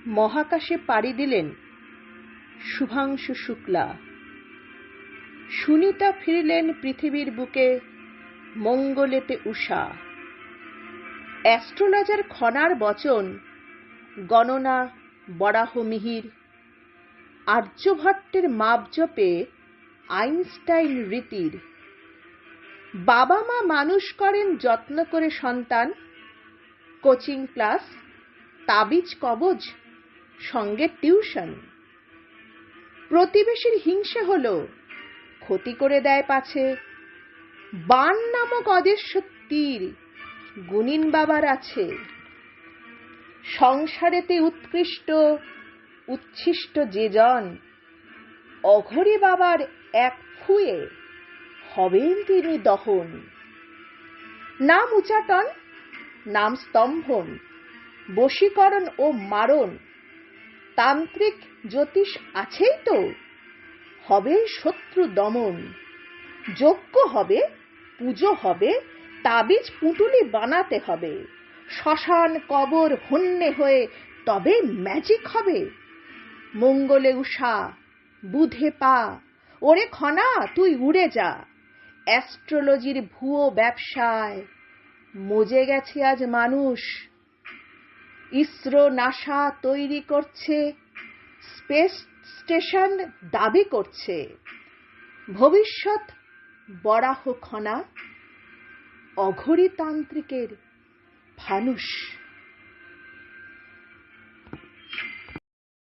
মহাকাশে পাড়ি দিলেন শুভাংশু শুক্লা। সুনিতা ফিরলেন পৃথিবীর বুকে মঙ্গলেতে উষা। অ্যাস্ট্রোলজার খনার বচন গণনা বরাহ মিহির। আর্যভট্টের মাপজপে আইনস্টাইন রীতির। বাবা মা মানুষ করেন যত্ন করে সন্তান, কোচিং ক্লাস, তাবিজ কবজ, সঙ্গে টিউশন। প্রতিবেশীর হিংসে হলো, ক্ষতি করে দেয় পাছে। বাণ নামক অদৃশ্য তীর গুণিন বাবার আছে। সংসারেতে উৎকৃষ্ট উচ্ছিষ্ট যে জন, অঘরী বাবার এক ফুয়ে হবেন তিনি দহন। নাম উচাটন, নাম স্তম্ভন, বশীকরণ ও মারণ। তান্ত্রিক জ্যোতিষ আছেই তো, হবে শত্রু দমন। যজ্ঞ হবে, পুজো হবে, তাবিজ পুঁটুলি বানাতে হবে। শ্মশান কবর হন্যে হয়ে তবে ম্যাজিক হবে। মঙ্গলে উষা, বুধে পা, ওরে খনা তুই উড়ে যা। অ্যাস্ট্রোলজির ভুয়ো ব্যবসায় মজে গেছে আজ মানুষ। ইসরো নাসা তৈরি করছে, স্পেস স্টেশন দাবি করছে। ভবিষ্যৎ বরাহ খনা, অঘরী তান্ত্রিকের ফানুষ।